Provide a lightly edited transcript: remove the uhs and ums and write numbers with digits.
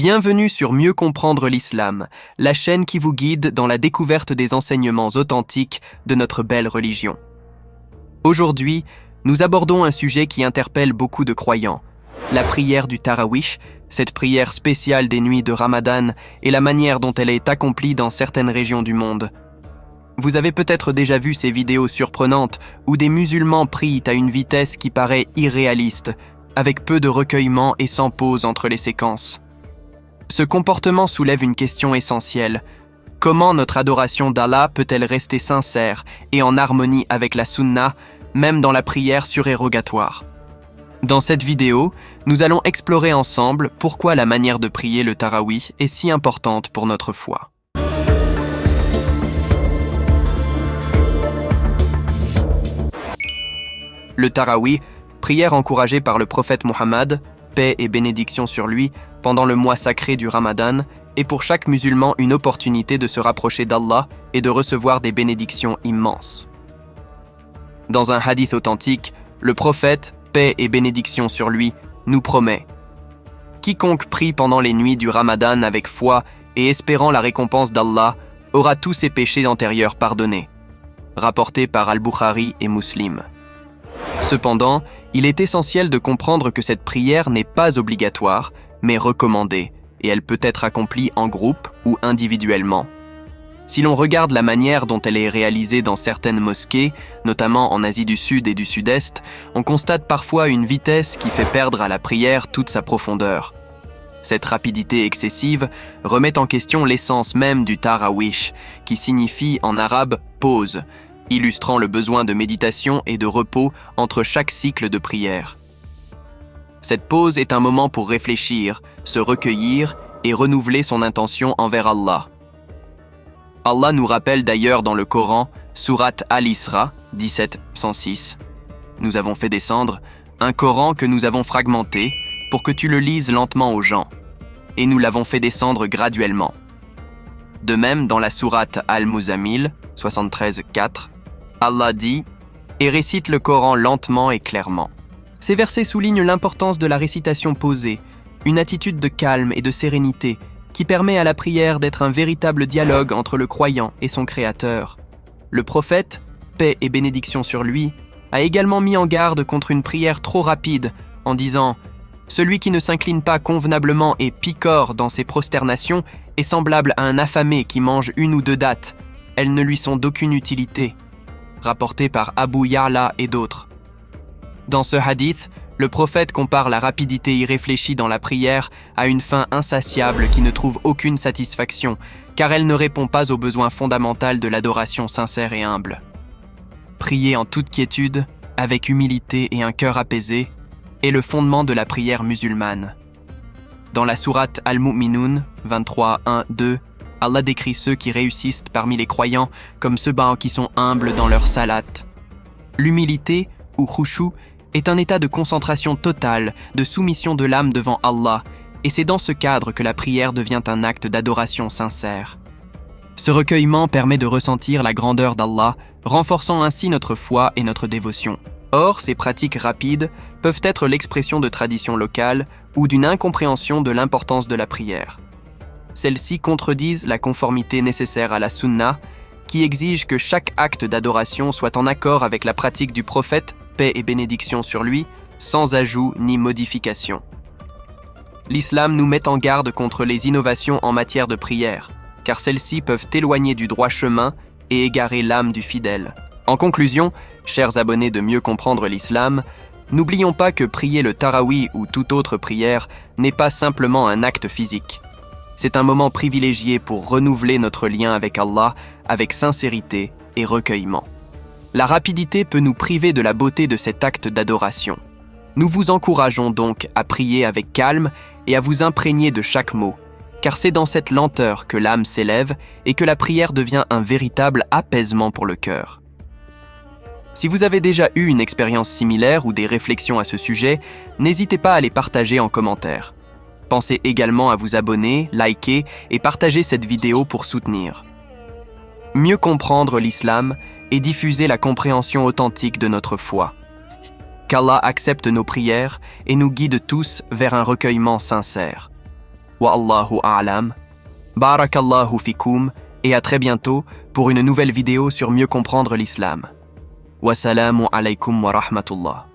Bienvenue sur Mieux comprendre l'islam, la chaîne qui vous guide dans la découverte des enseignements authentiques de notre belle religion. Aujourd'hui, nous abordons un sujet qui interpelle beaucoup de croyants, la prière du Tarawih, cette prière spéciale des nuits de Ramadan et la manière dont elle est accomplie dans certaines régions du monde. Vous avez peut-être déjà vu ces vidéos surprenantes où des musulmans prient à une vitesse qui paraît irréaliste, avec peu de recueillement et sans pause entre les séquences. Ce comportement soulève une question essentielle. Comment notre adoration d'Allah peut-elle rester sincère et en harmonie avec la sunna, même dans la prière surérogatoire ? Dans cette vidéo, nous allons explorer ensemble pourquoi la manière de prier le Tarawih est si importante pour notre foi. Le Tarawih, prière encouragée par le prophète Mohammed, paix et bénédiction sur lui, pendant le mois sacré du Ramadan, est pour chaque musulman une opportunité de se rapprocher d'Allah et de recevoir des bénédictions immenses. Dans un hadith authentique, le prophète, paix et bénédiction sur lui, nous promet « Quiconque prie pendant les nuits du Ramadan avec foi et espérant la récompense d'Allah aura tous ses péchés antérieurs pardonnés. » Rapporté par Al-Bukhari et Muslim. Cependant, il est essentiel de comprendre que cette prière n'est pas obligatoire, mais recommandée, et elle peut être accomplie en groupe ou individuellement. Si l'on regarde la manière dont elle est réalisée dans certaines mosquées, notamment en Asie du Sud et du Sud-Est, on constate parfois une vitesse qui fait perdre à la prière toute sa profondeur. Cette rapidité excessive remet en question l'essence même du Tarawih, qui signifie en arabe « pause », illustrant le besoin de méditation et de repos entre chaque cycle de prière. Cette pause est un moment pour réfléchir, se recueillir et renouveler son intention envers Allah. Allah nous rappelle d'ailleurs dans le Coran, sourate Al-Isra, 17-106, « Nous avons fait descendre un Coran que nous avons fragmenté pour que tu le lises lentement aux gens, et nous l'avons fait descendre graduellement. » De même, dans la sourate Al-Muzammil, 73-4, Allah dit « Et récite le Coran lentement et clairement. » Ces versets soulignent l'importance de la récitation posée, une attitude de calme et de sérénité qui permet à la prière d'être un véritable dialogue entre le croyant et son Créateur. Le prophète, paix et bénédiction sur lui, a également mis en garde contre une prière trop rapide en disant « Celui qui ne s'incline pas convenablement et picore dans ses prosternations est semblable à un affamé qui mange une ou deux dattes. Elles ne lui sont d'aucune utilité. » Rapporté par Abu Ya'la et d'autres. Dans ce hadith, le prophète compare la rapidité irréfléchie dans la prière à une faim insatiable qui ne trouve aucune satisfaction, car elle ne répond pas aux besoins fondamentaux de l'adoration sincère et humble. Prier en toute quiétude, avec humilité et un cœur apaisé, est le fondement de la prière musulmane. Dans la sourate Al-Mu'minun, 23-1-2, Allah décrit ceux qui réussissent parmi les croyants comme ceux qui sont humbles dans leur salat. L'humilité, ou khushu, est un état de concentration totale, de soumission de l'âme devant Allah, et c'est dans ce cadre que la prière devient un acte d'adoration sincère. Ce recueillement permet de ressentir la grandeur d'Allah, renforçant ainsi notre foi et notre dévotion. Or, ces pratiques rapides peuvent être l'expression de traditions locales ou d'une incompréhension de l'importance de la prière. Celles-ci contredisent la conformité nécessaire à la sunna, qui exige que chaque acte d'adoration soit en accord avec la pratique du prophète, paix et bénédiction sur lui, sans ajout ni modification. L'islam nous met en garde contre les innovations en matière de prière, car celles-ci peuvent éloigner du droit chemin et égarer l'âme du fidèle. En conclusion, chers abonnés de Mieux comprendre l'islam, n'oublions pas que prier le Tarawih ou toute autre prière n'est pas simplement un acte physique. C'est un moment privilégié pour renouveler notre lien avec Allah avec sincérité et recueillement. La rapidité peut nous priver de la beauté de cet acte d'adoration. Nous vous encourageons donc à prier avec calme et à vous imprégner de chaque mot, car c'est dans cette lenteur que l'âme s'élève et que la prière devient un véritable apaisement pour le cœur. Si vous avez déjà eu une expérience similaire ou des réflexions à ce sujet, n'hésitez pas à les partager en commentaire. Pensez également à vous abonner, liker et partager cette vidéo pour soutenir. Mieux comprendre l'islam et diffuser la compréhension authentique de notre foi. Qu'Allah accepte nos prières et nous guide tous vers un recueillement sincère. Wa Allahu a'lam. Barakallahu fikoum et à très bientôt pour une nouvelle vidéo sur mieux comprendre l'islam. Wassalamu alaykum wa rahmatullah.